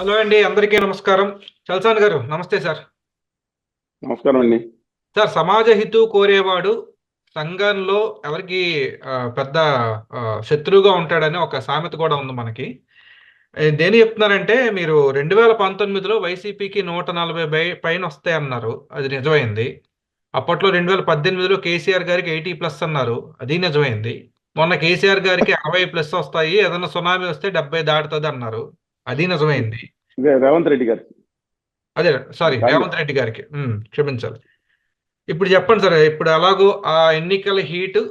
Hello అండి, అందరికీ నమస్కారం. చల్సాన్ గారు నమస్తే సార్. నమస్కారం అండి. సార్, సమాజ హితవు కోరేవాడు సంఘంలో ఎవరికి పెద్ద శత్రువుగా ఉంటాడని ఒక సామెత కూడా ఉంది మనకి. దేని చెప్తున్నారంటే, మీరు 2019లో వైసీపీకి 140 పైన వస్తాయన్నారు, అది నిజమైంది. అప్పట్లో 2018లో కేసీఆర్ గారికి 80+ అన్నారు, అది నిజమైంది. మొన్న కేసీఆర్ గారికి 60+ వస్తాయి, ఏదైనా సునామీ వస్తే 70 దాటుతుంది అన్నారు, అది నిజమైంది. ఇదే రేవంత్ రెడ్డి గారు. అదే, సారీ, కాంగ్రెస్. రేవంత్ రెడ్డి గారికి. క్షమించాలి. ఇప్పుడు చెప్పండి సార్, ఇప్పుడు ఎలాగో ఆ ఎన్నికల హీటు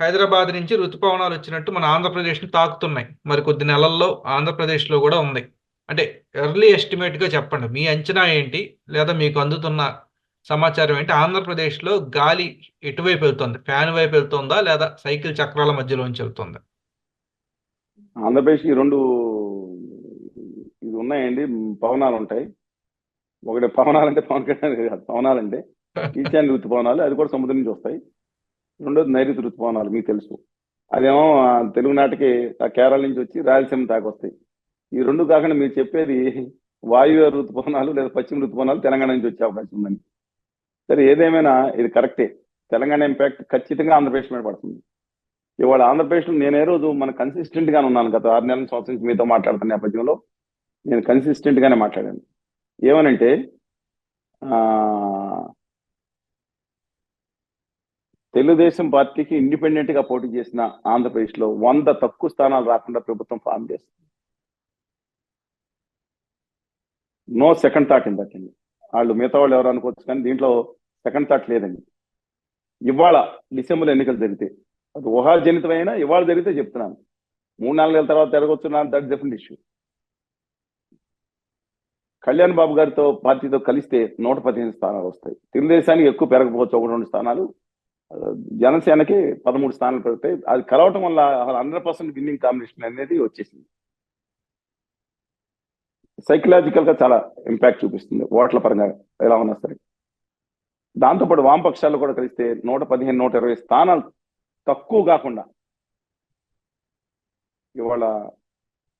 హైదరాబాద్ నుంచి ఋతుపవనాలు వచ్చినట్టు మన ఆంధ్రప్రదేశ్ని తాకుతున్నాయి. మరి కొద్ది నెలల్లో ఆంధ్రప్రదేశ్లో కూడా ఉంది. అంటే ఎర్లీ ఎస్టిమేట్గా చెప్పండి, మీ అంచనా ఏంటి, లేదా మీకు అందుతున్న సమాచారం ఏంటి? ఆంధ్రప్రదేశ్లో గాలి ఎటువైపు వెళ్తుంది? ఫ్యాన్ వైపు వెళ్తుందా, లేదా సైకిల్ చక్రాల మధ్యలోంచి వెళ్తుందా? ఆంధ్రప్రదేశ్ ఈ రెండు ఇది ఉన్నాయండి. పవనాలు ఉంటాయి. ఒకటి పవనాలు అంటే పవన్ కళ్యాణ్ కాదు, పవనాలు అంటే ఈశాన్య ఋతుపవనాలు, అది కూడా సముద్రం నుంచి వస్తాయి. రెండోది నైరుతి ఋతుపవనాలు, మీకు తెలుసు. అదేమో తెలుగునాటికి ఆ కేరళ నుంచి వచ్చి రాయలసీమ దాకా వస్తాయి. ఈ రెండు కాకుండా మీరు చెప్పేది వాయువ్య ఋతుపవనాలు లేదా పశ్చిమ ఋతుపవనాలు తెలంగాణ నుంచి వచ్చే అవకాశం ఉందని. సరే, ఏదేమైనా ఇది కరెక్టే. తెలంగాణ ఇంపాక్ట్ ఖచ్చితంగా ఆంధ్రప్రదేశ్ మీద పడుతుంది. ఇవాళ ఆంధ్రప్రదేశ్లో నేను ఏ రోజు మన కన్సిస్టెంట్ గానే ఉన్నాను. గత 6 నెలల సంవత్సరం నుంచి మీతో మాట్లాడుతున్న నేపథ్యంలో నేను కన్సిస్టెంట్ గానే మాట్లాడాను. ఏమనంటే ఆ తెలుగుదేశం పార్టీకి ఇండిపెండెంట్ గా పోటీ చేసిన ఆంధ్రప్రదేశ్ లో 100 తక్కువ స్థానాలు రాకుండా ప్రభుత్వం ఫామ్ చేస్తుంది. No second thought in that అండి. వాళ్ళు మిగతా వాళ్ళు ఎవరు అనుకోవచ్చు, కానీ దీంట్లో సెకండ్ థాట్ లేదండి. ఇవాళ డిసెంబర్ ఎన్నికలు జరిగితే, అది ఊహాజనితమైనా ఇవాళ జరిగితే చెప్తున్నాను, 3-4 నెలల తర్వాత జరగొచ్చున్నాను, that different issue. Kalyan Babu గారితో పార్టీతో కలిస్తే 115 స్థానాలు వస్తాయి. తెలుగుదేశానికి ఎక్కువ పెరగకపోవచ్చు, 1-2 స్థానాలు. జనసేనకి 13 స్థానాలు పెరుగుతాయి. అది కలవటం వల్ల 100% విన్నింగ్ కాంబినేషన్ అనేది వచ్చేసింది. సైకలాజికల్ గా చాలా ఇంపాక్ట్ చూపిస్తుంది ఓట్ల పరంగా ఎలా ఉన్నా సరే. దాంతోపాటు వామపక్షాలు కూడా కలిస్తే 115-120 స్థానాలు తక్కువ కాకుండా ఇవాళ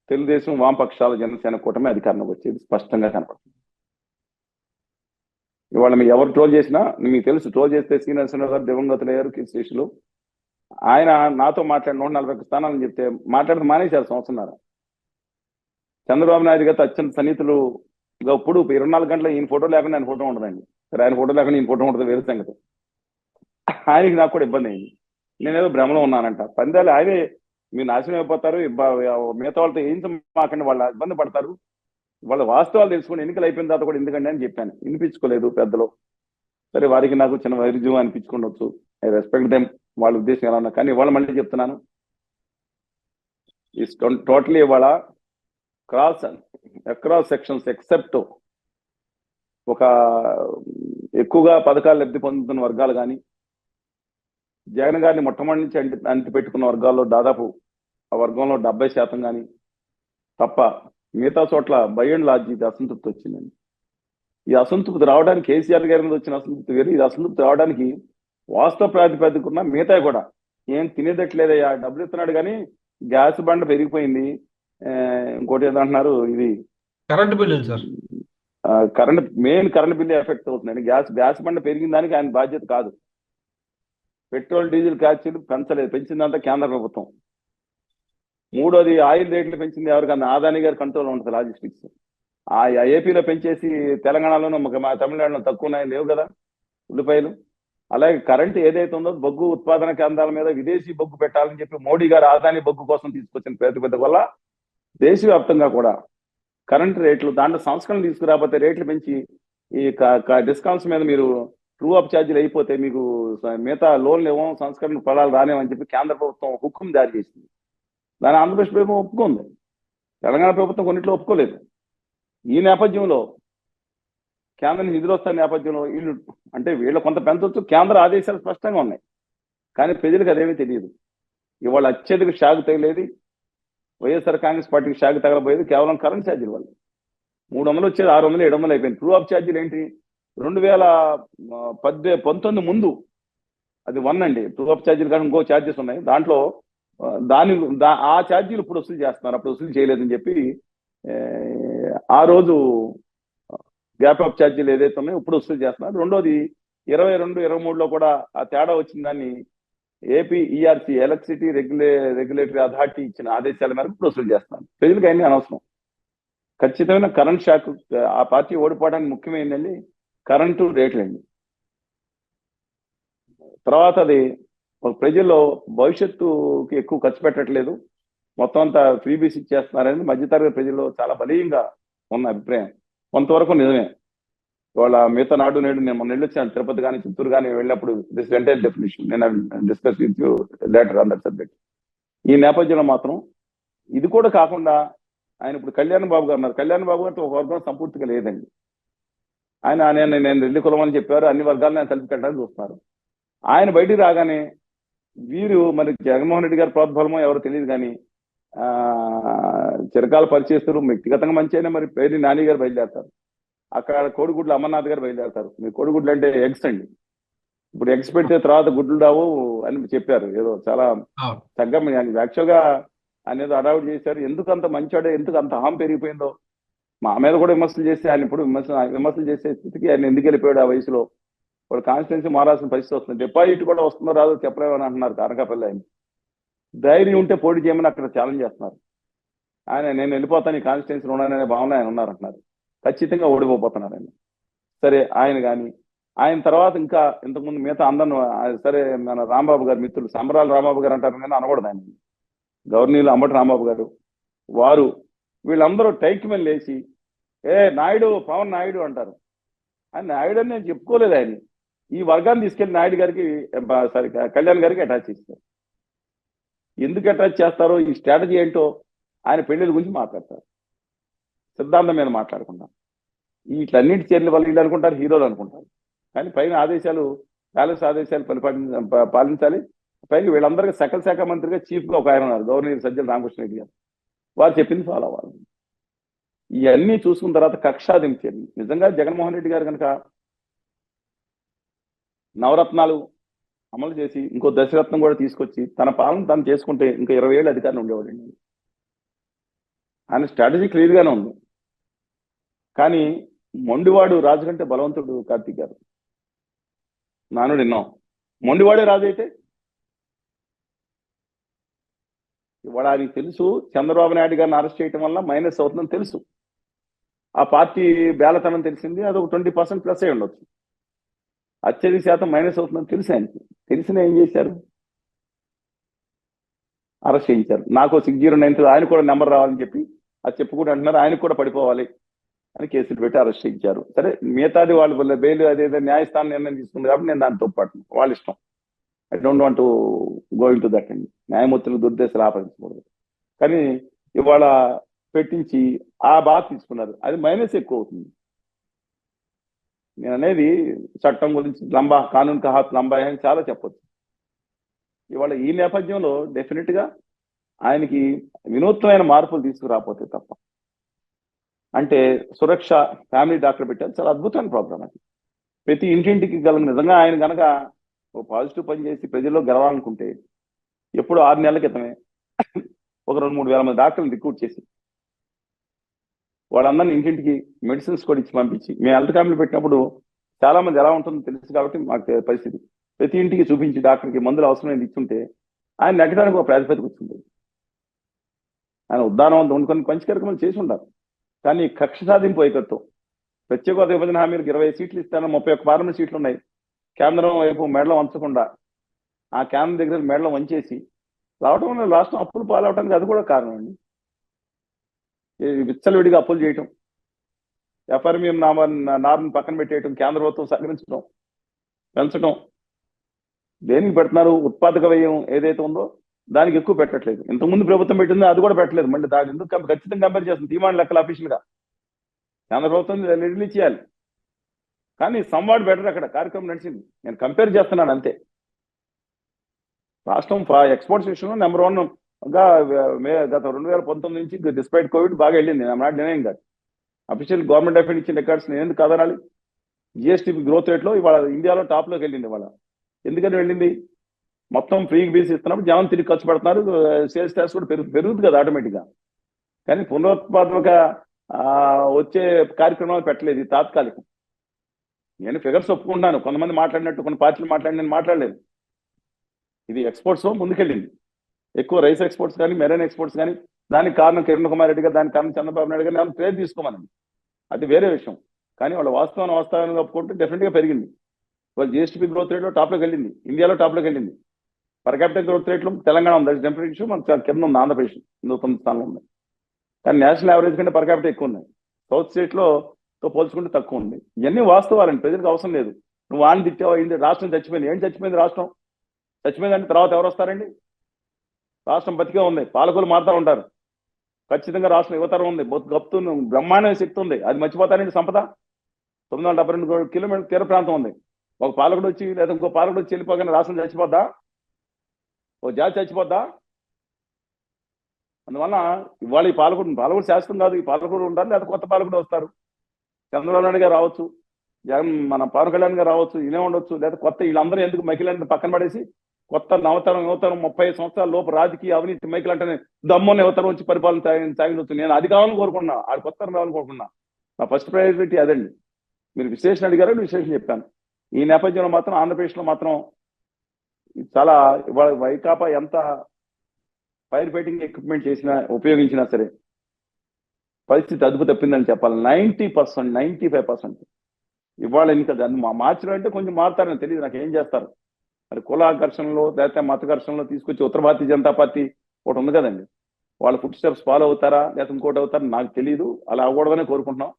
తెలుగుదేశం, వామపక్షాలు, జనసేన కూటమి అధికారంలోకి వచ్చేది స్పష్టంగా కనపడుతుంది. ఇవాళ మీరు ఎవరు ట్రోల్ చేసినా మీకు తెలుసు, ట్రోల్ చేస్తే శ్రీనివాసరావు గారు దివంగతులయ్యారు కేసీలో. ఆయన నాతో మాట్లాడి 140 స్థానాలని చెప్తే మాట్లాడితే మానేశారు సంవత్సరం. చంద్రబాబు నాయుడు గారితో అత్యంత సన్నిహితులుగా ఇప్పుడు 24 గంటల ఈయన ఫోటో లేకుండా ఆయన ఫోటో ఉండదండి. సరే, ఆయన ఫోటో లేకుండా ఈయన ఫోటో ఉంటుంది, వేరే సంగతి. ఆయనకి నాకు కూడా ఇబ్బంది అయింది. నేనేదో భ్రమలో ఉన్నానంట. పందాలు ఆయనే మీరు నాశనం అయిపోతారు, మిగతా వాళ్ళతో ఏం మాకండి, వాళ్ళు ఇబ్బంది పడతారు, వాళ్ళ వాస్తవాలు తెలుసుకుని ఎన్నికలు అయిపోయిన తర్వాత కూడా ఎందుకండి అని చెప్పాను. వినిపించుకోలేదు పెద్దలు. సరే, వారికి నాకు చిన్న వైరుధ్యం అనిపించుకోవచ్చు. ఐ రెస్పెక్ట్ దెమ్, వాళ్ళ ఉద్దేశం ఎలా ఉన్నా. కానీ ఇవాళ మళ్ళీ చెప్తున్నాను, ఈ టోటలీ ఇవాళ అక్రాస్ సెక్షన్స్ ఎక్సెప్ట్ ఒక ఎక్కువగా పథకాలు లబ్ధి పొందుతున్న వర్గాలు కానీ, జగన్ గారిని మొట్టమొదటి నుంచి అంటి పెట్టుకున్న వర్గాల్లో దాదాపు ఆ వర్గంలో 70% కానీ తప్ప మిగతా చోట్ల బై అండ్ లార్జ్ ఇది అసంతృప్తి వచ్చిందండి. ఈ అసంతృప్తి రావడానికి కేసీఆర్ గారి మీద వచ్చిన అసంతృప్తి వేరు. ఇది అసంతృప్తి రావడానికి వాస్తవ ప్రాతిపదికన మిగతా కూడా ఏం తినేదట్లేదయ్యా, డబ్బులు ఇస్తున్నాడు కానీ గ్యాస్ బండ పెరిగిపోయింది, ఇంకోటి ఏదంటున్నారు, ఇది కరెంట్ బిల్లులు sir. Main current bill effect అవుతుందండి. గ్యాస్ బండ పెరిగిన దానికి ఆయన బాధ్యత కాదు. పెట్రోల్ డీజిల్ ఛార్జీలు పెంచలేదు, పెంచిందంతా కేంద్ర ప్రభుత్వం. మూడోది ఆయిల్ రేట్లు పెంచింది ఎవరికన్నా, ఆదాని గారి కంట్రోల్ ఉంటుంది లాజిస్టిక్స్. ఆ ఏపీలో పెంచేసి తెలంగాణలోనూ మా తమిళనాడులో తక్కువ ఉన్నాయి, లేవు కదా ఉల్లిపాయలు. అలాగే కరెంటు ఏదైతే ఉందో బొగ్గు ఉత్పాదన కేంద్రాల మీద విదేశీ బొగ్గు పెట్టాలని చెప్పి మోడీ గారు ఆదాని బొగ్గు కోసం తీసుకొచ్చిన ప్రతిబద్ధత వల్ల దేశవ్యాప్తంగా కూడా కరెంటు రేట్లు, దాంట్లో సంస్కరణ తీసుకురాకపోతే రేట్లు పెంచి ఈ డిస్కౌంట్స్ మీద మీరు ట్రూ అప్ ఛార్జీలు అయిపోతే మీకు మిగతా లోన్లు ఏమో, సంస్కరణ ఫలాలు రానేమని చెప్పి కేంద్ర ప్రభుత్వం హుకుం జారీ చేసింది. దాని ఆంధ్రప్రదేశ్ ప్రభుత్వం ఒప్పుకుంది, తెలంగాణ ప్రభుత్వం కొన్నిట్లో ఒప్పుకోలేదు. ఈ నేపథ్యంలో కేంద్రం నిధులు వస్తున్న నేపథ్యంలో వీళ్ళు అంటే వీళ్ళు కొంత పెంచవచ్చు, కేంద్ర ఆదేశాలు స్పష్టంగా ఉన్నాయి, కానీ ప్రజలకు అదేమీ తెలియదు. ఇవాళ అత్యధిక షాక్ తగిలేది వైఎస్ఆర్ కాంగ్రెస్ పార్టీకి షాక్ తగలబోయేది కేవలం కరెంట్ ఛార్జీల వల్ల. 300 వచ్చేది 600, 700 అయిపోయింది. ట్రూ అప్ ఛార్జీలు ఏంటి, 2019 ముందు అది 1 అండి. ట్రూ అప్ ఛార్జీలు కానీ ఇంకో ఛార్జెస్ ఉన్నాయి దాంట్లో. ఆ ఛార్జీలు ఇప్పుడు వసూలు చేస్తున్నారు, అప్పుడు వసూలు చేయలేదని చెప్పి ఆ రోజు గ్యాప్ ఆఫ్ ఛార్జీలు ఏదైతే ఉన్నాయో ఇప్పుడు వసూలు చేస్తున్నారు. రెండోది 22, 23లో కూడా ఆ తేడా వచ్చిన దాన్ని AP ERC electricity regulatory authority ఇచ్చిన ఆదేశాల మేరకు ఇప్పుడు వసూలు చేస్తున్నారు. ప్రజలకు అన్ని అనవసరం. ఖచ్చితమైన కరెంట్ షాక్ ఆ పార్టీ ఓడిపోవడానికి ముఖ్యమైనది కరెంటు రేట్లండి. తర్వాత అది ప్రజల్లో భవిష్యత్తుకి ఎక్కువ ఖర్చు పెట్టట్లేదు, మొత్తం అంతా ఫ్రీబీస్ ఇచ్చేస్తున్నారని మధ్యతరగతి ప్రజల్లో చాలా బలీయంగా ఉన్న అభిప్రాయం. కొంతవరకు నిజమే. వాళ్ళ మిగతా నాడు నేడు నేను మొన్న వెళ్ళొచ్చాను, తిరుపతి కానీ చిత్తూరు కానీ వెళ్ళినప్పుడు దిస్ ఎంటైర్ డెఫినేషన్ నేను discuss with you later on that subject. ఈ నేపథ్యంలో మాత్రం ఇది కూడా కాకుండా ఆయన ఇప్పుడు కళ్యాణ్ బాబు గారు ఉన్నారు. కళ్యాణ్ బాబు గారితో ఒక వర్గం సంపూర్తిగా లేదండి. నేను రెడ్డి కులం అని చెప్పారు, అన్ని వర్గాలను ఆయన కలిపి పెట్టడానికి చూస్తున్నారు. ఆయన బయటికి రాగానే వీరు మరి జగన్మోహన్ రెడ్డి గారి ప్రోద్బలమో ఎవరో తెలియదు కానీ చిరకాల పరిచేస్తారు. వ్యక్తిగతంగా మంచి అయినా మరి పేరు నాని గారు బయలుదేరతారు, అక్కడ కోడిగుడ్లు అమర్నాథ్ గారు బయలుదేరతారు. మీ కోడిగుడ్లు అంటే ఎగ్స్ అండి, ఇప్పుడు ఎగ్స్ పెడితే తర్వాత గుడ్లు రావు అని చెప్పారు. ఏదో చాలా తగ్గ యాక్చువల్ గా ఆయన ఏదో అడావుట్ చేశారు. ఎందుకు అంత మంచివాడే, ఎందుకు అంత హామ్ పెరిగిపోయిందో మా మీద కూడా విమర్శలు చేసి ఆయన ఇప్పుడు విమర్శలు చేసే స్థితికి ఆయన ఎందుకు వెళ్ళిపోయాడు ఆ వయసులో. ఇప్పుడు కాన్స్టిట్యున్సీ మారాల్సిన పరిస్థితి వస్తుంది. డిపాజిట్ కూడా వస్తుందో రాదో చెప్పలేమని అంటున్నారు కానకాపల్లి. ఆయన ధైర్యం ఉంటే పోటీ చేయమని అక్కడ ఛాలెంజ్ చేస్తున్నారు. నేను వెళ్ళిపోతాను ఈ కాన్స్టిట్యున్సీ ఉన్నాననే భావన ఆయన ఉన్నారంటున్నారు. ఖచ్చితంగా ఓడిపోతున్నారు ఆయన. సరే ఆయన కానీ ఆయన తర్వాత ఇంకా ఇంతకుముందు మిగతా అందరూ సరే మన రాంబాబు గారు మిత్రులు సంబరాలు రాంబాబు గారు అంటారు కానీ అనకూడదు ఆయన. గవర్నీలు అంబటి రాంబాబు గారు వారు వీళ్ళందరూ టైక్ మీద లేచి నాయుడు పవన్ నాయుడు అంటారు. ఆయన నాయుడు అని నేను చెప్పుకోలేదు. ఆయన ఈ వర్గాన్ని తీసుకెళ్లి నాయుడు గారికి సారీ కళ్యాణ్ గారికి అటాచ్ చేస్తారు. ఎందుకు అటాచ్ చేస్తారో ఈ స్ట్రాటజీ ఏంటో ఆయన పెళ్లిళ్ళ గురించి మాట్లాడతారు, సిద్ధాంతం మీద మాట్లాడకుండా. వీటిలన్నింటి చర్యల వల్ల వీళ్ళు అనుకుంటారు హీరోలు అనుకుంటారు, కానీ పైన ఆదేశాలు ప్యాలెస్ ఆదేశాలు పాలించాలి. పైన వీళ్ళందరికీ సకల శాఖ మంత్రిగా చీఫ్ గా ఒక ఆయన ఉన్నారు, గవర్నర్ సజ్జల రామకృష్ణ రెడ్డి గారు. వారు చెప్పింది ఫాలో అవ్వాలి. ఇవన్నీ చూసుకున్న తర్వాత కక్షాదింపు చర్యలు నిజంగా జగన్మోహన్ రెడ్డి గారు కనుక నవరత్నాలు అమలు చేసి ఇంకో దశరత్నం కూడా తీసుకొచ్చి తన పాలన తను చేసుకుంటే ఇంకా 20 ఏళ్ళు అధికారులు ఉండేవాడండి. ఆయన స్ట్రాటజీ క్లియర్ గానే ఉంది. కానీ మొండివాడు రాజు కంటే బలవంతుడు కార్తీక్ గారు నానుడు విన్నాం. మొండివాడే రాజు అయితే ఇవాళ ఆయనకి తెలుసు చంద్రబాబు నాయుడు గారిని అరెస్ట్ చేయడం వల్ల మైనస్ అవుతుందని తెలుసు. ఆ పార్టీ బేలతనం తెలిసింది, అది ఒక 20% ప్లస్ అయి ఉండొచ్చు. అత్యధిక శాతం మైనస్ అవుతుందని తెలుసు ఆయనకి. తెలిసిన ఏం చేశారు, అరెస్ట్ చేయించారు. నాకు 6093 ఆయన కూడా నెంబర్ రావాలని చెప్పి అది చెప్పుకుంటూ అంటున్నారు. ఆయనకు కూడా పడిపోవాలి అని కేసులు పెట్టి అరెస్ట్ చేయించారు. సరే మిగతాది వాళ్ళు బెయిల్ అదేదో న్యాయస్థానం నిర్ణయం తీసుకుంది కాబట్టి నేను దాన్ని తోడ్పాటు, వాళ్ళ ఇష్టం. I don't want to go in to that అండి. న్యాయమూర్తులు దుర్దేశాలు ఆపరించకూడదు. కానీ ఇవాళ పెట్టించి ఆ బాధ తీసుకున్నారు, అది మైనస్ ఎక్కువ అవుతుంది. నేను అనేది చట్టం గురించి లంబా కానూన్ కా హాత్ లంబా అని చాలా చెప్పొచ్చు. ఇవాళ ఈ నేపథ్యంలో డెఫినెట్ గా ఆయనకి వినూత్నమైన మార్పులు తీసుకురాకపోతే తప్ప, అంటే సురక్ష ఫ్యామిలీ డాక్టర్ పెట్టారు, చాలా అద్భుతమైన ప్రోగ్రామ్ అది. ప్రతి ఇంటింటికి నిజంగా ఆయన కనుక ఒక పాజిటివ్ పని చేసి ప్రజల్లో గెలవాలనుకుంటే ఎప్పుడు 6 నెలల క్రితమే ఒక 2-3 వేల మంది డాక్టర్లు రిక్రూట్ చేసి వాళ్ళందరినీ ఇంటింటికి మెడిసిన్స్ కూడా ఇచ్చి పంపించి, మేము హెల్త్ క్యాంపులు పెట్టినప్పుడు చాలా మంది ఎలా ఉంటుందో తెలుసు కాబట్టి మాకు పరిస్థితి ప్రతి ఇంటికి చూపించి డాక్టర్కి మందులు అవసరమైంది ఇచ్చుంటే ఆయన నెగ్గడానికి ఒక ప్రాతిపదిక వచ్చింది. ఆయన ఉద్దానం కొన్ని మంచి కార్యక్రమాలు చేసి ఉండాలి. కానీ కక్ష సాధింపు వైఖరితో ప్రత్యేక విభజన హామీలకు 20 సీట్లు ఇస్తాను, 31 పార్లమెంట్ సీట్లు ఉన్నాయి, కేంద్రం వైపు మెడలో వంచకుండా ఆ కేంద్రం దగ్గర మెడలో వంచేసి రావటం వల్ల రాష్ట్రం అప్పులు పాలవటానికి అది కూడా కారణం అండి. విచ్చలవిడిగా అప్పులు చేయటం, ఎఫ్ఆర్ఎంఎం నార్ని పక్కన పెట్టేయటం, కేంద్ర ప్రభుత్వం సహకరించడం పెంచడం. దేనికి పెడుతున్నారు, ఉత్పాదక వ్యయం ఏదైతే ఉందో దానికి ఎక్కువ పెట్టట్లేదు. ఇంతకుముందు ప్రభుత్వం పెట్టిందో అది కూడా పెట్టలేదు. మళ్ళీ దాని ఎందుకు ఖచ్చితంగా కంపేర్ చేస్తుంది తీమాన్ లెక్కల ఆఫీషియల్ గా కేంద్ర ప్రభుత్వం రిలీజ్ చేయాలి. కానీ సంవాడ్ బెటర్ అక్కడ కార్యక్రమం నడిచింది. నేను కంపేర్ చేస్తున్నాను అంతే. రాష్ట్రం ఎక్స్పోర్ట్స్ విషయంలో నెంబర్ 1 గా గత 2019 నుంచి డిస్పైట్ కోవిడ్ బాగా వెళ్ళింది. I'm not denying that. Official government of ఇచ్చిన రికార్డ్స్ నేను ఎందుకు కదనాలి. జిఎస్టీ గ్రోత్ రేట్లో ఇవాళ ఇండియాలో టాప్ లోకి వెళ్ళింది. ఇవాళ ఎందుకని వెళ్ళింది, మొత్తం ఫ్రీ బీస్ ఇస్తున్నప్పుడు జనం తిరిగి ఖర్చు పెడుతున్నారు, సేల్స్ ట్యాక్స్ కూడా పెరుగుతుంది కదా ఆటోమేటిక్గా. కానీ పునరుత్పాదక వచ్చే కార్యక్రమాలు పెట్టలేదు, ఇది తాత్కాలికం. నేను ఫిగర్స్ ఒప్పుకుంటున్నాను, కొంతమంది మాట్లాడినట్టు కొన్ని పార్టీలు నేను మాట్లాడలేదు. ఇది ఎక్స్పోర్ట్స్ ముందుకెళ్ళింది, ఎక్కువ రైస్ ఎక్స్పోర్ట్స్ కానీ మెరైన్ ఎక్స్పోర్ట్స్ కానీ. దానికి కారణం కిరణ్ కుమార్ రెడ్డి గారు, దానికి కారణం చంద్రబాబు నాయుడు గారు, పేరు తీసుకోమనండి, అది వేరే విషయం. కానీ వాళ్ళ వాస్తవాన్ని ఒప్పుకుంటే డెఫినెట్గా పెరిగింది. వాళ్ళ జిఎస్టీ గ్రోత్ రేట్లో టాప్లోకి వెళ్ళింది, ఇండియాలో టాప్లోకి వెళ్ళింది. పర్ క్యాపిటల్ గ్రోత్ రేట్లు తెలంగాణ ఉంది, అది డెఫినెట్ ఇష్యూ. మన కింద ఉంది ఆంధ్రప్రదేశ్ 9వ స్థానంలో ఉంది. కానీ నేషనల్ యావరేజ్ కంటే పర్ క్యాపిటల్ ఎక్కువ ఉన్నాయి, సౌత్ స్టేట్లో తో పోల్చుకుంటే తక్కువ ఉంది. ఇవన్నీ వాస్తవాలండి, ప్రజలకు అవసరం లేదు. నువ్వు వాడిని తిట్టావా, రాష్ట్రం చచ్చిపోయింది. ఏం చచ్చిపోయింది రాష్ట్రం? చచ్చిపోయిందంటే తర్వాత ఎవరు వస్తారండి? రాష్ట్రం బతికే ఉంది, పాలకులు మారుతూ ఉంటారు. ఖచ్చితంగా రాష్ట్రం యువతరం ఉంది, గప్తు బ్రహ్మాండమైన శక్తి ఉంది, అది మర్చిపోతానండి. సంపద 972 కిలోమీటర్ల తీర ప్రాంతం ఉంది. ఒక పాలకుడు వచ్చి లేదా ఇంకో పాలకుడు వచ్చి వెళ్ళిపోగానే రాష్ట్రం చచ్చిపోద్దా? ఓ జాతి చచ్చిపోద్దా? అందువల్ల ఇవాళ ఈ పాలకుడు శాశ్వతం కాదు. ఈ పాలకుడు ఉంటారు, లేదా కొత్త పాలకుడు వస్తారు. చంద్రబాబు నాయుడు గారు రావచ్చు, జగన్ మన పవన్ కళ్యాణ్ గారు రావచ్చు, ఈయనే ఉండొచ్చు. లేదా కొత్త వీళ్ళందరూ ఎందుకు మహిళలను పక్కన పడేసి కొత్త యువతరం 30 సంవత్సరాల లోపు రాజకీయ అవినీతి మైకులు అంటే దమ్మున్న యువతరం వచ్చి పరిపాలన సాగించవచ్చు. నేను అది కావాలని కోరుకున్నా, ఆడు కొత్త రావాలని కోరుకున్నా. నా ఫస్ట్ ప్రయారిటీ అదండి. మీరు విశ్లేషణ అడిగారు, విశ్లేషణ చెప్పాను. ఈ నేపథ్యంలో మాత్రం ఆంధ్రప్రదేశ్లో మాత్రం చాలా ఇవాళ వైకాపా ఎంత ఫైర్ ఫైటింగ్ ఎక్విప్మెంట్ ఉపయోగించినా సరే పరిస్థితి అదుపు తప్పిందని చెప్పాలి. 90%, 95%. ఇవాళ ఇంకా దాన్ని మార్చడం అంటే కొంచెం మారుతారని తెలియదు, నాకు ఏం చేస్తారు మరి. కుల ఘర్షణలో లేకపోతే మత ఘర్షణలో తీసుకొచ్చి ఉత్తర భారతీయ జనతా పార్టీ ఒకటి ఉంది కదండి, వాళ్ళ ఫుడ్ స్టెప్స్ ఫాలో అవుతారా లేకపోతే ఇంకోటి అవుతారా నాకు తెలియదు. అలా అవ్వకూడదనే కోరుకుంటున్నాం.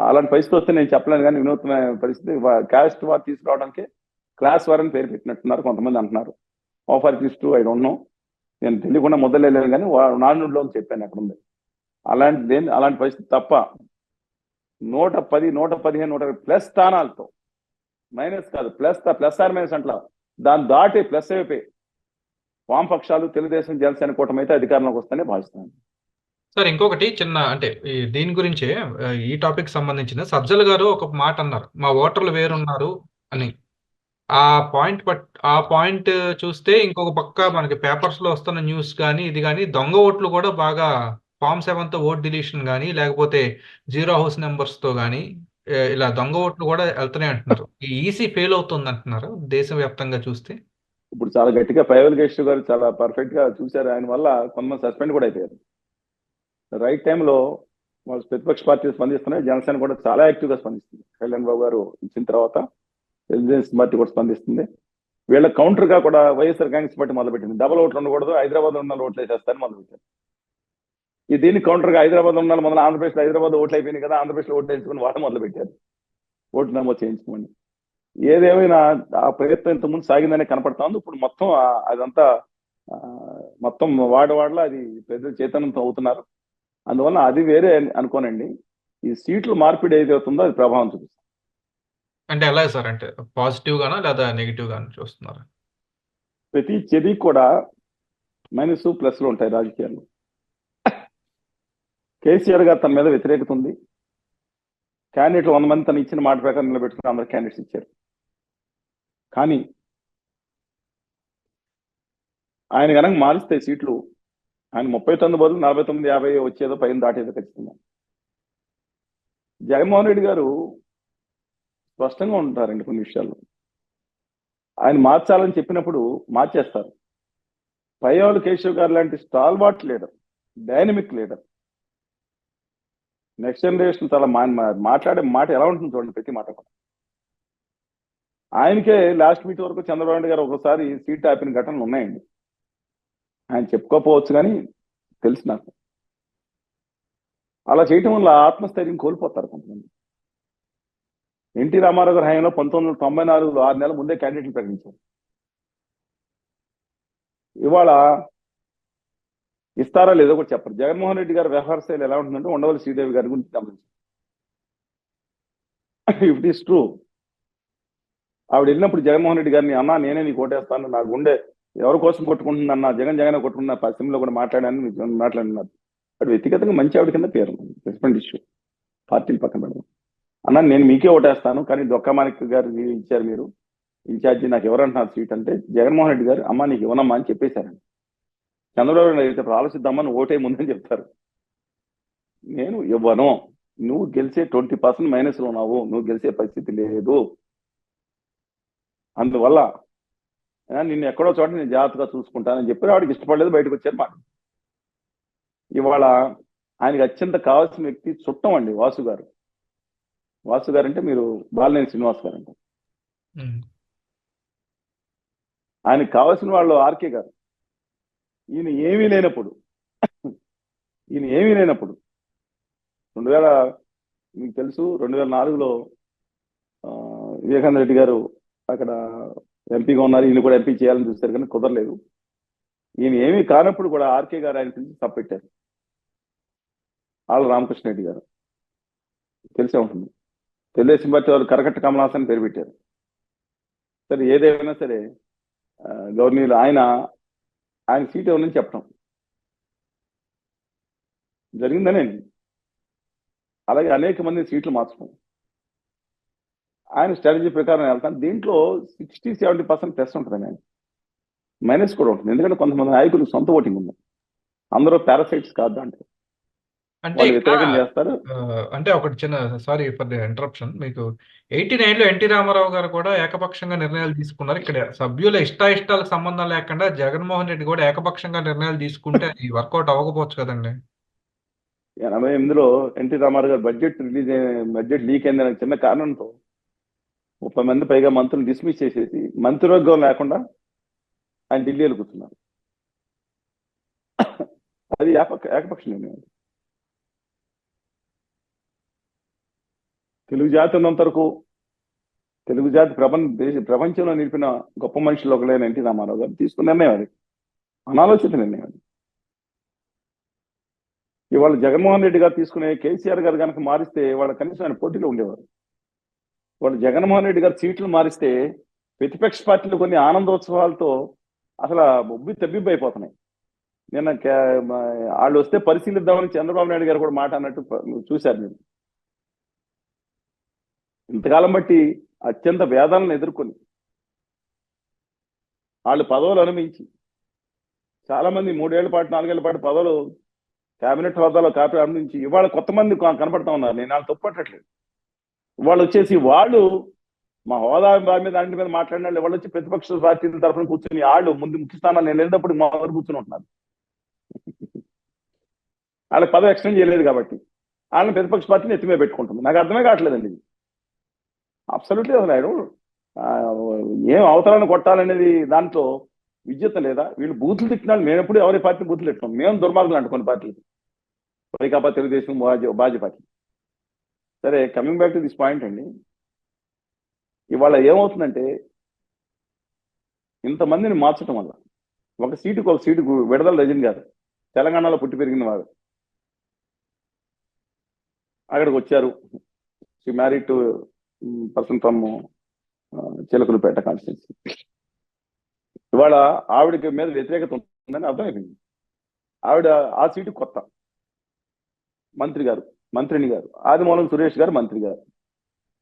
అలాంటి పరిస్థితి వస్తే నేను చెప్పలేను, కానీ వినూత్న పరిస్థితి. క్యాస్ట్ వార్ తీసుకురావడానికి క్లాస్ వార్ అని పేరు పెట్టినట్టున్నారు కొంతమంది అంటున్నారు. Offer is to I don't know, నేను తెలియకుండా మొదలెళ్ళాను, కానీ నానుడిలో చెప్పాను అక్కడ ఉంది. అలాంటి పరిస్థితి తప్ప 110, 115, 120 ప్లస్ స్థానాలతో, మైనస్ కాదు ప్లస్ ఆర్ మైనస్ అంటలా, దాన్ని దాటి ప్లస్ అయిపోయి వామపక్షాలు, తెలుగుదేశం, జనసేన కూటమి అయితే అధికారంలోకి వస్తానే భావిస్తాను. సార్ ఇంకొకటి చిన్న అంటే దీని గురించే ఈ టాపిక్ సంబంధించిన సజ్జల గారు ఒక మాట అన్నారు, మా ఓటర్లు వేరున్నారు అని. ఆ పాయింట్ చూస్తే ఇంకొక పక్క మనకి పేపర్స్ లో వస్తున్న న్యూస్ కానీ ఇది కానీ దొంగ ఓట్లు కూడా బాగా ఫామ్ 7తో ఓట్ డిలీషన్ కానీ లేకపోతే జీరో హౌస్ నెంబర్స్ తో కానీ ఇలా దొంగ ఓట్లు కూడా వెళ్తున్నాయి అంటున్నారు. ఈ ఈసీ ఫెయిల్ అవుతుంది అంటున్నారు దేశవ్యాప్తంగా చూస్తే. ఇప్పుడు చాలా గట్టిగా పైవల్ కేశవ్ గారు చాలా పర్ఫెక్ట్ గా చూశారు. ఆయన వల్ల కొంతమంది సస్పెండ్ కూడా అయిపోయారు. రైట్ టైంలో వాళ్ళు ప్రతిపక్ష పార్టీలు స్పందిస్తున్నాయి, జనసేన కూడా చాలా యాక్టివ్ గా స్పందిస్తుంది. కళ్యాణ్ బాబు గారు ఇచ్చిన తర్వాత తెలుగుదేశం పార్టీ కూడా స్పందిస్తుంది. వీళ్ళ కౌంటర్ గా కూడా వైఎస్ఆర్ కాంగ్రెస్ పార్టీ మొదలుపెట్టింది. డబల్ ఓట్లు ఉండకూడదు, హైదరాబాద్ ఉన్న ఓట్లు వేసేస్తారని మొదలుపెట్టారు. దీనికి కౌంటర్ గా హైదరాబాద్ ఉన్న మొదలు ఆంధ్రప్రదేశ్ లో హైదరాబాద్ ఓట్లు అయిపోయినాయి కదా, ఆంధ్రప్రదేశ్ లో ఓట్లు వేయించుకుని వాళ్ళు మొదలుపెట్టారు ఓట్లు నమోదు చేయించుకోండి. ఏదేమైనా ఆ ప్రయత్నం ఇంతకుముందు సాగిందనే కనపడతా ఉంది. ఇప్పుడు మొత్తం అదంతా మొత్తం వాడవాడలా అది ప్రజలు చైతన్యంతో అవుతున్నారు. అందువల్ల అది వేరే అనుకోనండి. ఈ సీట్లు మార్పిడి ఏదైతుందో అది ప్రభావం చూపిస్తుంది. అంటే ఎలా సార్, అంటే పాజిటివ్ గానా లేదా నెగిటివ్ గానా చూస్తున్నారు? ప్రతి చర్య కూడా మైనస్ ప్లస్ లో ఉంటాయి రాజకీయాల్లో. కేసీఆర్ గారు తన మీద వ్యతిరేకత ఉంది. క్యాండిడేట్లు 100 మంది తను ఇచ్చిన మాట ప్రకారం నిలబెట్టుకుని అందరు క్యాండిడేట్స్ ఇచ్చారు. కానీ ఆయన కనుక మారిస్తే సీట్లు ఆయన 39 బదులు 49, 50 వచ్చేదో పైన దాటేదో ఖచ్చితంగా. జగన్మోహన్ రెడ్డి గారు స్పష్టంగా ఉంటారండి కొన్ని విషయాల్లో. ఆయన మార్చాలని చెప్పినప్పుడు మార్చేస్తారు. పైవాళ్ళు కేశవ్ గారు లాంటి stalwart leader, dynamic leader, next generation చాలా మాట్లాడే మాట ఎలా ఉంటుంది చూడండి, ప్రతి మాట కూడా. ఆయనకే లాస్ట్ మీట్ వరకు చంద్రబాబు నాయుడు గారు ఒకసారి సీట్ ఆపిన ఘటనలు ఉన్నాయండి. ఆయన చెప్పుకోకపోవచ్చు కానీ తెలుసు నాకు. అలా చేయటం వల్ల ఆత్మస్థైర్యం కోల్పోతారు కొంతమంది. ఎన్టీ రామారావు గారి హయాంలో 1994 6 నెలల ముందే క్యాండిడేట్లు ప్రకటించారు. ఇవాళ ఇస్తారా లేదో కూడా చెప్పరు. జగన్మోహన్ రెడ్డి గారి వ్యవహార శైలి ఎలా ఉంటుందంటే ఉండవల్లి శ్రీదేవి గారి గురించి గమనించారు. ఇఫ్ ఇట్ ఈస్ ట్రూ, ఆవిడ వెళ్ళినప్పుడు జగన్మోహన్ రెడ్డి గారిని, అన్నా నేనే నీకు ఓటేస్తాను, నా గుండె ఎవరి కోసం కొట్టుకుంటుందన్నా, జగన్ కొట్టుకున్న పశ్చిమలో కూడా మాట్లాడినారు. అటు వ్యక్తిగతంగా మంచి ఆవిడ కింద పేరు, సస్పెండ్ ఇష్యూ, పార్టీలు పక్కన పెడదాం. అన్నా నేను మీకే ఓటేస్తాను, కానీ డొక్కామాణిక్ గారు ఇచ్చారు మీరు ఇన్ఛార్జి, నాకు ఎవరంటున్నారు సీట్ అంటే జగన్మోహన్ రెడ్డి గారు అమ్మా నీకు ఇవ్వనమ్మా అని చెప్పేశారండి. చంద్రబాబు నాయుడు అయితే ఆలోచిద్దామని ఓటే ముందని చెప్తారు. నేను ఇవ్వను, నువ్వు గెలిచే 20% మైనస్ లో ఉన్నావు, నువ్వు గెలిచే పరిస్థితి లేదు, అందువల్ల నిన్ను ఎక్కడో చోట నేను జాగ్రత్తగా చూసుకుంటానని చెప్పి వాడికి ఇష్టపడలేదు, బయటకు వచ్చారు మాట. ఇవాళ ఆయనకి అత్యంత కావాల్సిన వ్యక్తి చుట్టం అండి వాసు గారు. వాసు గారు అంటే మీరు బాలినేని శ్రీనివాస్ గారు అంటారు. ఆయనకు కావాల్సిన వాళ్ళు ఆర్కే గారు. ఈయన ఏమీ లేనప్పుడు 2000 మీకు తెలుసు 2004లో వివేకానంద రెడ్డి గారు అక్కడ ఎంపీగా ఉన్నారు, ఈయన కూడా ఎంపీ చేయాలని చూస్తారు కానీ కుదరలేదు. ఈయన ఏమీ కానప్పుడు కూడా ఆర్కే గారు ఆయన పిలిచి తప్పెట్టారు. ఆళ్ళ రామకృష్ణ రెడ్డి గారు తెలిసే ఉంటుంది, తెలుగుదేశం పార్టీ వారు కరకట్ట కమలాసన్ పేరు పెట్టారు. సరే ఏదేమైనా సరే గవర్నీలు ఆయన సీట్ ఎవరిని చెప్పడం జరిగిందనే. అలాగే అనేక మంది సీట్లు మార్చడం ఆయన స్ట్రాటజీ ప్రకారం వెళ్తాను. దీంట్లో 60-70% ప్లస్ ఉంటుందండి, ఆయన మైనస్ కూడా ఉంటుంది. ఎందుకంటే కొంతమంది నాయకులకు సొంత ఓటింగ్ ఉంది, అందరూ పారాసైట్స్ కాదు దాంట్లో, అంటే వాళ్ళు ఇక్కడ వ్యతిరేకం చేస్తారు. అంటే ఒకటి చిన్న సారీ ఫర్ ది ఇంటరప్షన్. మీకు 89లో ఎన్టీ రామారావు గారు కూడా ఏకపక్షంగా నిర్ణయాలు తీసుకున్నారు. ఇక్కడ సభ్యుల ఇష్టాలకు సంబంధం లేకుండా జగన్మోహన్ రెడ్డి కూడా ఏకపక్షంగా నిర్ణయాలు తీసుకుంటే అది వర్కౌట్ అవ్వకపోవచ్చు కదండి. 88లో ఎన్టీ రామారావు గారు బడ్జెట్ లీక్ అయిందనే చిన్న కారణంతో 30 మంది పైగా మంత్రులు డిస్మిస్ చేసేసి మంత్రివర్గం లేకుండా ఆయన ఢిల్లీలో కూర్చున్నారు. అది ఏకపక్ష నిర్ణయం. తెలుగు జాతి ఉన్నంత వరకు, తెలుగు జాతి ప్రపంచంలో నిలిపిన గొప్ప మనుషులు ఒకలైన ఎన్టీ రామారావు గారు తీసుకున్న నిర్ణయం అది, అనాలోచిత నిర్ణయం అది. ఇవాళ జగన్మోహన్ రెడ్డి గారు తీసుకునే కేసీఆర్ గారు కనుక మారిస్తే వాళ్ళ కనీసం ఆయన పోటీలో ఉండేవారు. వాళ్ళు జగన్మోహన్ రెడ్డి గారు సీట్లు మారిస్తే ప్రతిపక్ష పార్టీలు కొన్ని ఆనందోత్సవాలతో అసలు ఉబ్బి తబ్బిబ్బి అయిపోతున్నాయి. నిన్న వాళ్ళు వస్తే పరిశీలిద్దామని చంద్రబాబు నాయుడు గారు కూడా మాట అన్నట్టు చూశారు మీరు. ఇంతకాలం బట్టి అత్యంత వేదాలను ఎదుర్కొని వాళ్ళు పదవులు అనుభవించి చాలా మంది 3 ఏళ్ల పాటు 4 ఏళ్ల పాటు పదవులు కేబినెట్ హోదాలో కాపీ అనుభవించి ఇవాళ కొత్త మంది కనపడతా ఉన్నారు. నేను వాళ్ళు తప్పట్టట్లేదు. వాళ్ళు వచ్చేసి వాళ్ళు మా హోదా మీద దాని మీద మాట్లాడిన వాళ్ళు వచ్చి ప్రతిపక్ష పార్టీల తరఫున కూర్చొని వాళ్ళు ముందు ముఖ్య స్థానాలు నేను వెళ్ళినప్పుడు మొదలు కూర్చొని ఉంటున్నారు. వాళ్ళకి పదవి ఎక్స్టెండ్ చేయలేదు కాబట్టి వాళ్ళని ప్రతిపక్ష పార్టీని ఎత్తిమే పెట్టుకుంటుంది. నాకు అర్థమే కావట్లేదండి. అబ్సల్యూట్లీ అసలు ఏం అవతరాన్ని కొట్టాలనేది దాంట్లో విద్యుత్ లేదా? వీళ్ళు బూతులు తిట్టినాడు. మేము ఎప్పుడు ఎవరి పార్టీ బూతులు తిట్టాం? మేము దుర్మార్గులు అంట కొన్ని పార్టీలు, వైకాపా, తెలుగుదేశం, భాజపా పార్టీ. సరే, coming back to this point అండి. ఇవాళ ఏమవుతుందంటే ఇంతమందిని మార్చడం వల్ల ఒక సీటుకు విడుదల రజని గారు తెలంగాణలో పుట్టి పెరిగిన వారు అక్కడికి వచ్చారు. She married to person from Chilakalapeta constituency. ఇవాళ ఆవిడకి మీద వ్యతిరేకత ఉంటుందని అర్థమైపోయింది. ఆవిడ ఆ సీటు కొత్త మంత్రిని గారు ఆదిమూలం సురేష్ గారు మంత్రి గారు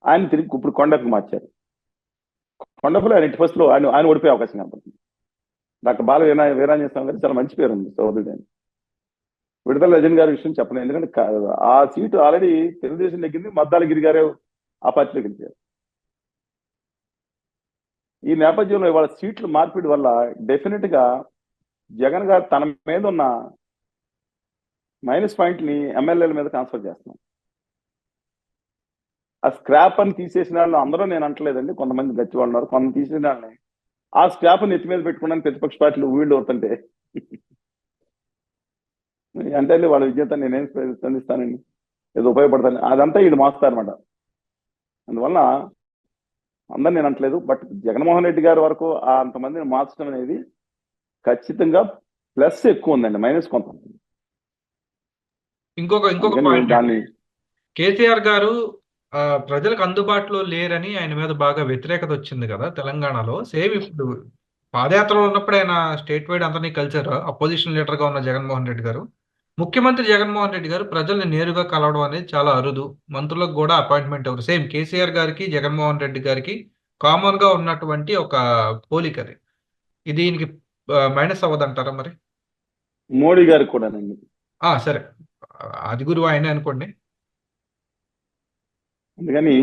ఆయన తిరిగి ఇప్పుడు కొండకు మార్చారు. కొండపులో ఆయన ఇంటి ఫస్ట్లో ఆయన ఓడిపోయే అవకాశం కనపడుతుంది. డాక్టర్ బాల వీరాంజనేయ స్వామి గారు చాలా మంచి పేరు ఉంది సోదరుడు అని. విడుదల రజని గారి విషయం చెప్పలేదు, ఎందుకంటే ఆ సీటు ఆల్రెడీ తెలుగుదేశం నెగ్గింది, మద్దాలగిరి గారే ఆ పార్టీలో గెలిచారు. ఈ నేపథ్యంలో ఇవాళ సీట్లు మార్పిడి వల్ల డెఫినెట్ గా జగన్ గారు తన మీద ఉన్న మైనస్ పాయింట్ ని ఎమ్మెల్యేల మీద ట్రాన్స్ఫర్ చేస్తున్నాం. ఆ స్క్రాప్ అని తీసేసిన వాళ్ళు అందరూ నేను అంటలేదండి, కొంతమంది గచ్చి వాళ్ళు ఉన్నారు, కొంత తీసేసిన వాళ్ళని ఆ స్క్రాప్ నెత్తి మీద పెట్టుకున్నాను ప్రతిపక్ష పార్టీలు వీళ్ళు అవుతుంటే అంటే వాళ్ళ విజేత నేనేం స్పందిస్తానండి, ఏదో ఉపయోగపడతాను, అదంతా వీళ్ళు మార్చుతారన్నమాట. అందువల్ల అందరు నేను అంటలేదు, బట్ జగన్మోహన్ రెడ్డి గారి వరకు అంతమందిని మార్చడం అనేది ఖచ్చితంగా ప్లస్ ఎక్కువ ఉందండి, మైనస్ కొంత. ఇంకొక పాయింట్, కేసీఆర్ గారు ప్రజలకు అందుబాటులో లేరని ఆయన మీద బాగా వ్యతిరేకత వచ్చింది కదా తెలంగాణలో. సేమ్ ఇప్పుడు పాదయాత్రలో ఉన్నప్పుడు ఆయన స్టేట్ వైడ్ అందరినీ కలిశారు. అపోజిషన్ లీడర్ గా ఉన్న జగన్మోహన్ రెడ్డి గారు, ముఖ్యమంత్రి జగన్మోహన్ రెడ్డి గారు ప్రజల్ని నేరుగా కలవడం అనేది చాలా అరుదు. మంత్రులకు కూడా అపాయింట్మెంట్ ఎవరు. సేమ్ కేసీఆర్ గారికి జగన్మోహన్ రెడ్డి గారికి కామన్ గా ఉన్నటువంటి ఒక పోలిక అది. దీనికి మైనస్ అవ్వదంటారా మరి? మోడీ గారికి కూడా సరే, ఆది గురువు ఆయనే అనుకోండి. అందుకని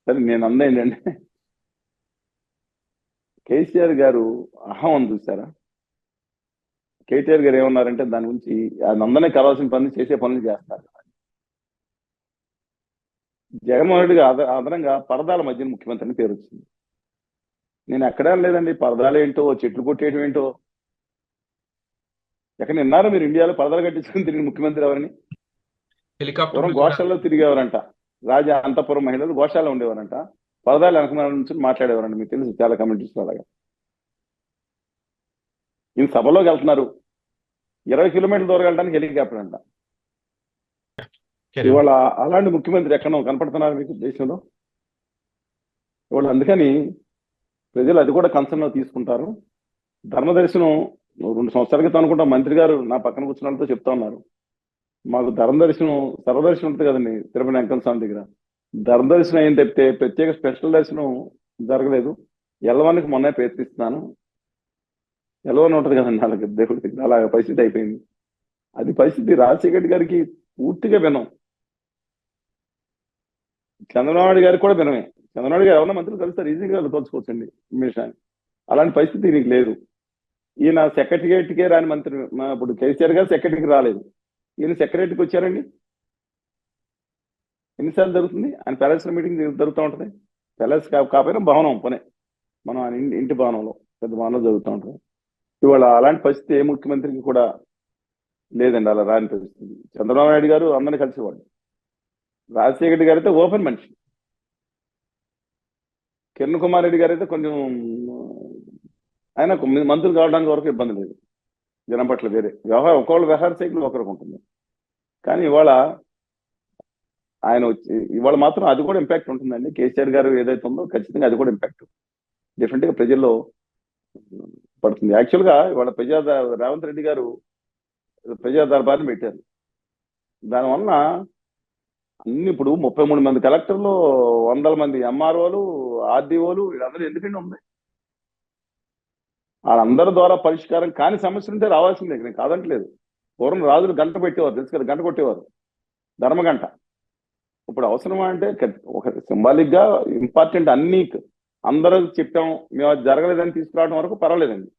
సరే నేను అందా ఏంటంటే కేసీఆర్ గారు అహం అని చూసారా? కేటీఆర్ గారు ఏమన్నారంటే దాని గురించి అందరినీ కలవాల్సిన పనులు చేసే పనులు చేస్తారు. జగన్మోహన్ రెడ్డి గారు అదనంగా పరదాల మధ్యన ముఖ్యమంత్రి అని పేరు వచ్చింది. నేను ఎక్కడా లేదండి పరదాలు ఏంటో చెట్లు కొట్టేయడం ఏంటో. ఎక్కడ విన్నారా మీరు ఇండియాలో పరదాలు కట్టించుకుని తిరిగి ముఖ్యమంత్రి ఎవరని? హెలికాప్టర్ పూర్వం మీద గోశాలలో తిరిగేవారంట. రాజా అంతపురం మహిళలు గోశాలలో ఉండేవారంట. పరదాలు వెనక నుంచి మాట్లాడేవారంట. మీకు తెలుసు చాలా కమెంట్స్ అలాగా. ఈయన సభలోకి వెళ్తున్నారు, 20 కిలోమీటర్ల దూరం వెళ్ళడానికి హెలికాప్టర్ అంట. carry on. ఇవాళ అలాంటి ముఖ్యమంత్రి ఎక్కడో కనపడుతున్నారు మీకు దేశంలో? ఇవాళ అందుకని ప్రజలు అది కూడా కన్సర్న్ తీసుకుంటారు. ధర్మదర్శనం 2 సంవత్సరాల క్రితం అనుకుంటా మంత్రి గారు నా పక్కన కూర్చున్న వాళ్ళతో చెప్తా ఉన్నారు, మాకు ధర్మదర్శనం సర్వదర్శనం ఉంటుంది కదండి తిరుపతి వెంకన్న స్వామి దగ్గర. ధర్మదర్శనం ఏం తప్పితే ప్రత్యేక స్పెషల్ దర్శనం జరగలేదు. ఎల్లవానికి మొన్నే ప్రయత్నిస్తున్నాను. ఎల్లవని ఉంటుంది కదండి వాళ్ళకి దేవుడి దగ్గర, అలా పరిస్థితి అయిపోయింది. అది పరిస్థితి రాజశేఖర్ గారికి పూర్తిగా వినం. చంద్రబాబు నాయుడు గారికి కూడా వినమే. చంద్రబాబు గారు ఎవరన్నా మంత్రులు కలుస్తారు, ఈజీగా తలుచుకోవచ్చండి నిమిషాన్ని. అలాంటి పరిస్థితి నీకు లేదు. ఈయన సెక్రటరియట్కే రాని మంత్రి. ఇప్పుడు కేసీఆర్ గారు సెక్రటరీకి రాలేదు, ఈయన సెక్రటరీకి వచ్చారండి. ఎన్నిసార్లు జరుగుతుంది? ఆయన ప్యాలెస్ లో మీటింగ్ జరుగుతూ ఉంటుంది. ప్యాలెస్ కాకపోయినా భవనం పనే, మనం ఆయన ఇంటి భవనంలో పెద్ద భవనంలో జరుగుతూ ఉంటుంది. ఇవాళ అలాంటి పరిస్థితి ఏ ముఖ్యమంత్రికి కూడా లేదండి, అలా రాని పరిస్థితి. చంద్రబాబు నాయుడు గారు అందరినీ కలిసేవాడు. రాజశేఖర్ గారు అయితే ఓపెన్ మనిషి. కిరణ్ కుమార్ రెడ్డి గారు అయితే కొంచెం ఆయన మంత్రులు కావడానికి వరకు ఇబ్బంది లేదు, జనం పట్ల వేరే వ్యవహారం, ఒకళ్ళ వ్యవహార సైకిల్ ఒకరికి ఉంటుంది. కానీ ఇవాళ ఆయన వచ్చి ఇవాళ మాత్రం అది కూడా ఇంపాక్ట్ ఉంటుందండి. కేసీఆర్ గారు ఏదైతే ఉందో ఖచ్చితంగా అది కూడా ఇంపాక్ట్ డెఫినెట్ గా ప్రజల్లో పడుతుంది. యాక్చువల్గా ఇవాళ రేవంత్ రెడ్డి గారు ప్రజా దర్బార్ని పెట్టారు. దానివల్ల అన్ని ఇప్పుడు 33 మంది కలెక్టర్లు, 100 మంది ఎంఆర్ఓలు, ఆర్డీఓలు, వీళ్ళందరూ ఎందుకంటే ఉంది. వాళ్ళందరి ద్వారా పరిష్కారం కాని సమస్యలు ఉంటే రావాల్సిందే, నేను కాదంటలేదు. పూర్వం రాజులు గంట పెట్టేవారు, తెలుసు కదా, గంట కొట్టేవారు, ధర్మగంట. ఇప్పుడు అవసరమా అంటే ఒక సింబాలిక్ గా ఇంపార్టెంట్ అన్ని అందరూ చెప్పాం, మేము అది జరగలేదని తీసుకురావడం వరకు పర్వాలేదండి,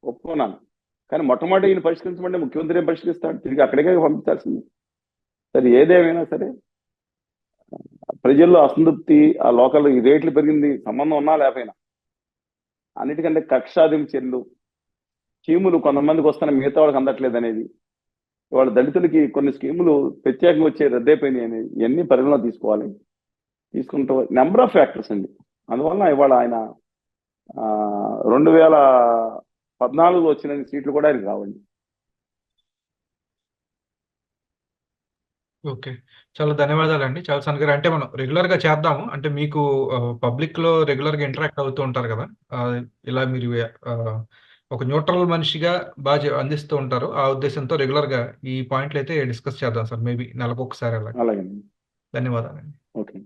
ఒప్పుకున్నాను. కానీ మొట్టమొదటి ఈయన పరిష్కరించమంటే ముఖ్యమంత్రి ఏం పరిష్కరిస్తాడు? తిరిగి అక్కడికే పంపించాల్సింది. సరే ఏదేమైనా సరే ప్రజల్లో అసంతృప్తి, ఆ లోకల్ ఈ రేట్లు పెరిగింది, సంబంధం ఉన్నా లేకపోయినా, అన్నిటికంటే కక్షాదిం చర్యలు, స్కీములు కొంతమందికి వస్తున్న మిగతా వాళ్ళకి అందట్లేదు అనేది, ఇవాళ దళితులకి కొన్ని స్కీములు ప్రత్యేకంగా వచ్చే రద్దయిపోయినాయి అనేది, ఇవన్నీ పరిగణలో తీసుకోవాలి. తీసుకుంటూ నెంబర్ ఆఫ్ ఫ్యాక్టర్స్ అండి. అందువల్ల ఇవాళ ఆయన 2014 వచ్చిన సీట్లు కూడా ఆయనకు రావండి. ఓకే, చాలా ధన్యవాదాలండి. చాలా సంగతి అంటే మనం రెగ్యులర్ గా చేద్దాము. అంటే మీకు పబ్లిక్ లో రెగ్యులర్ గా ఇంటరాక్ట్ అవుతూ ఉంటారు కదా, ఇలా మీరు ఒక న్యూట్రల్ మనిషిగా బాగా అందిస్తూ ఉంటారు. ఆ ఉద్దేశంతో రెగ్యులర్ గా ఈ పాయింట్లు అయితే డిస్కస్ చేద్దాం సార్, మేబీ నెలకు ఒకసారి అలా. అలాగే. ధన్యవాదాలండి. ఓకే.